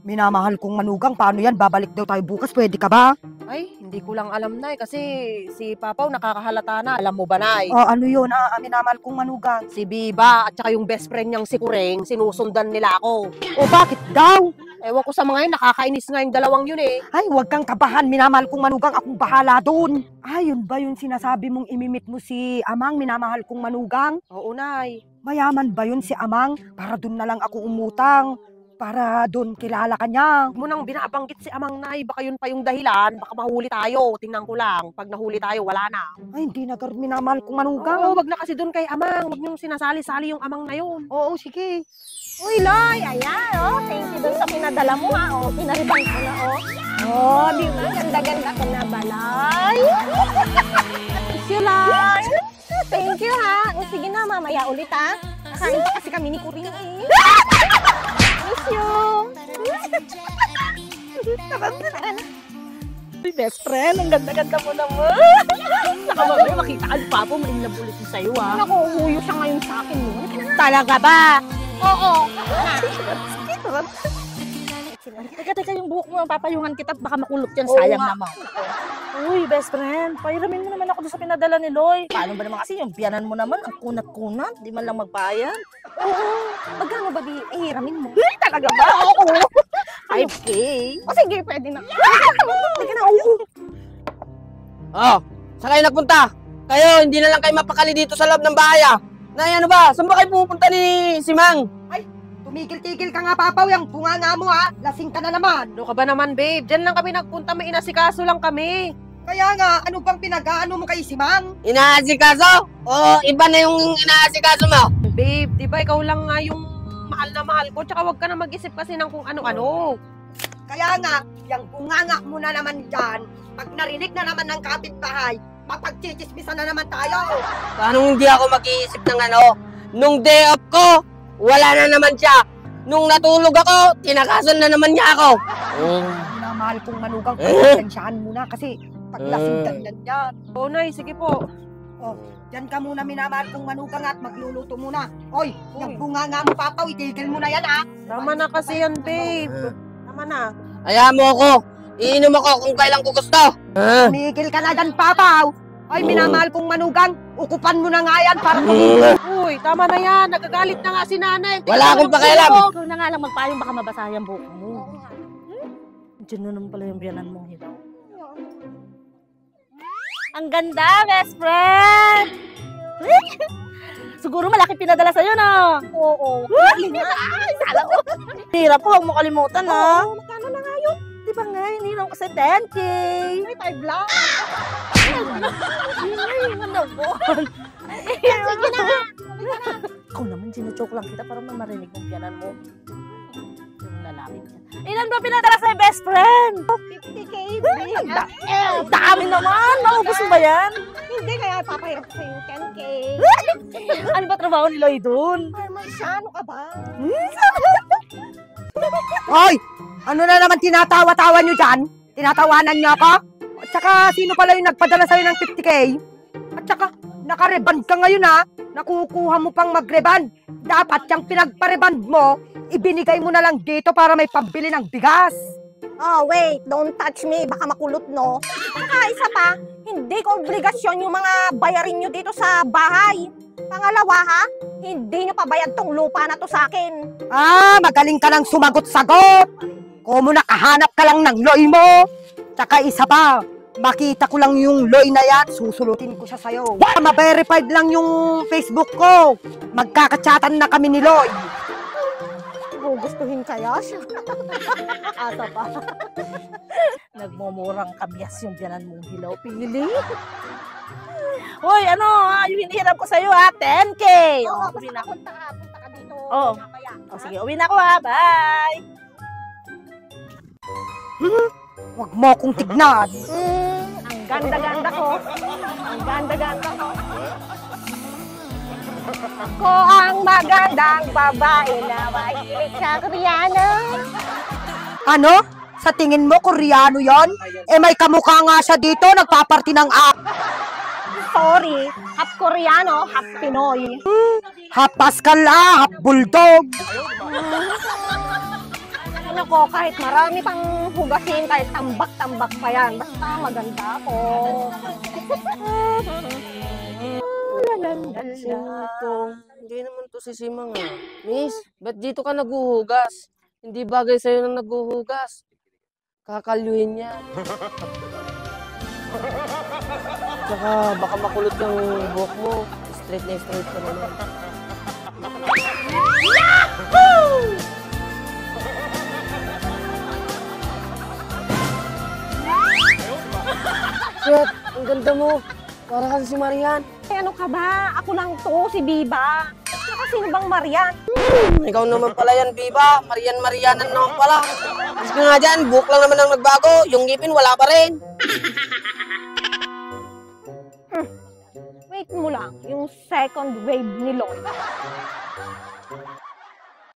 Minamahal kong manugang, paano yan? Babalik daw tayo bukas, pwede ka ba? Ay, hindi ko lang alam, Nay, kasi si Papaw nakakahalata na. Alam mo ba, Nay? Oh, ano yun? Minamahal kong manugang. Si Biba at saka yung best friend niyang si Kureng, sinusundan nila ako. O bakit daw? Ewan ko sa mga yun, nakakainis nga yung dalawang yun eh. Ay, huwag kang kabahan. Minamahal kong manugang, akong bahala doon. Ay, yun ba yung sinasabi mong imimit mo si Amang, minamahal kong manugang? Oo, Nay. Mayaman ba yun si Amang? Para doon na lang ako umutang. Para doon kilala ka niya. Huwag mo nang binabanggit si Amang, Nay. Baka yun pa yung dahilan. Baka mahuli tayo. Tingnan ko lang. Pag nahuli tayo, wala na. Ay, hindi na gar minamahal kong manugang. Oo, wag na kasi doon kay Amang. Wag niyong sinasali-sali yung Amang na yun. Oo, sige. Uy, Loy, ayan, oh. Thank you dun sa pinadala mo, ha. Oh, pinariban ko na, oh. Oh, di ba? Ganda-ganda ko na ba, Loy? Thank you, Loy. Thank you, ha. O, sige na, mamaya ulit, ha. Nakain pa kasi kami ni Kuring, eh. Miss you. Uy, best friend, ang ganda-ganda mo naman. Saka mamaya makita ka ni Papa, malinlab ulit yung sa'yo, ha. Naku, huyo siya ngayon sa akin, mo. Talaga ba? Oo. Teka, yung buhok mo, papayungan kita, baka makulot yan, sayang naman. Uy, best friend, pahiramin mo naman ako doon sa pinadala ni Loy. Paano ba naman kasi yung biyanan mo naman, ang kunat-kunat, di man lang magbayad. Oo. Magkano ba di hiramin mo? Talaga ba? Oo. 5K. O sige, pwede na. Sige na, oo. Oh, saan kayo nagpunta? Kayo, hindi na lang kayo mapakali dito sa loob ng bahay ah. Nay, ano ba? Saan ba kayo pupunta ni si Mang? Tumigil-tigil ka nga, Papaw. Yung bunganga mo, ha? Lasing ka na naman. Ano ka ba naman, babe? Diyan lang kami nagpunta, may inasikaso lang kami. Kaya nga, ano bang pinag-aano mo kay Simang? Inaasikaso? O iba na yung inaasikaso mo? Babe, di ba ikaw lang nga yung mahal na mahal ko? Tsaka wag ka na mag-isip kasi ng kung ano-ano. Kaya nga, yung bunganga mo na naman dyan, pag narinig na naman ng kapitbahay, mapagchichismisan na naman tayo. Paano hindi ako mag-iisip ng ano? Nung day off ko, wala na naman siya. Nung natulog ako, tinakasan na naman niya ako. Minamahal kong manugang, pasensyahan mo na kasi pag lasing ganyan yan. Oo, Nay, sige po. Oh, dyan ka muna, minamahal kong manugang at magluluto muna. Oy, yung bunganga mo, Papaw, itigil mo na yan, ha? Tama na kasi yan, babe. Tama na. Ayaw mo ako. Iinom ako kung kailan ko gusto. Tumigil ka na dyan, Papaw. Ay, minamahal kong manugang, ukupan mo na nga yan para Uy, tama na yan. Nagagalit na nga si nanay. Wala akong pakialam. Ikaw na nga lang magpayong, baka mabasa yung buhok mo. Diyan na naman pala yung biyanan mo, hilaw. Ang ganda, best friend! Siguro malaki pinadala sa'yo, no? Oo. Ay, sala ko. Hirap po, huwag mo kalimutan, ha? Oo, magkano na nga yun? Di ba nga, hindi lang kasi 10K. May 5 lang. Ano po? Sige na nga. Ikaw naman, sinuchoke lang kita para marinig yung biyanan mo. Yung lalaki niya. Ilan ba pinadala sa'yo, best friend? 50K, babe. Dami naman! Maubos mo ba yan? Hindi, kaya papahirap ko yung 10K. Ano ba trabaho ni Loy doon? Parmesan, ano ka ba? Hoy! Ano na naman tinatawa-tawa nyo dyan? Tinatawanan nyo ako? At saka, sino pala yung nagpadala sa'yo ng 50K? At saka, nakareband ka ngayon, ha? Nakukuha mo pang magreband. Dapat yung pinagpareband mo, ibinigay mo na lang dito para may pambili ng bigas. Oh, wait. Don't touch me. Baka makulot, no? Saka isa pa, hindi ko obligasyon yung mga bayarin nyo dito sa bahay. Pangalawa, ha? Hindi nyo pabayad tong lupa na to sa akin. Magaling ka lang sumagot-sagot. Kung nakahanap ka lang ng loy mo. Tsaka isa pa, makita ko lang yung loy na yan, susulutin ko siya sa'yo. Ma-verified lang yung Facebook ko. Magkakatsatan na kami ni Loy. Gugustuhin kaya siya. Asa pa. Nagmumurang kabyas yung biyanan mong hilaw. Pili. Hoy, ano, yung hinihiram ko sa'yo, ha? 10K. Oo, Uwi na ako. punta ka dito. Oo. Mamaya. Sige, uwi na ako, ha? Bye. Huwag mo akong tignan. Ang ganda-ganda ko. Ang ganda-ganda ko. Ako ang magandang babae na mahilig sa Koreano. Ano? Sa tingin mo, Koreano yon? May kamukha nga siya dito, nagpaparty ng Sorry, half Koreano, half Pinoy. half Pascal, half Bulldog. Ay, nako, kahit marami pang hugasin, kahit tambak-tambak pa yan. Basta maganda ako. Hindi naman to si Simang ah. Miss, ba't dito ka naghuhugas? Hindi bagay sa'yo na naghuhugas. Kakalyuhin niya. Tsaka baka makulot yung buhok mo. Straight na straight ka naman. Shit, ang ganda mo. Para ka si Marian. Ay, ano ka ba? Ako lang to, si Biba. Saka sino bang Marian? Ikaw naman pala yan, Biba. Marian-Marianan naman pala. Mas nga dyan, buhok lang naman ang nagbago. Yung ngipin, wala pa rin. Wait mo lang, yung second wave ni Lloyd.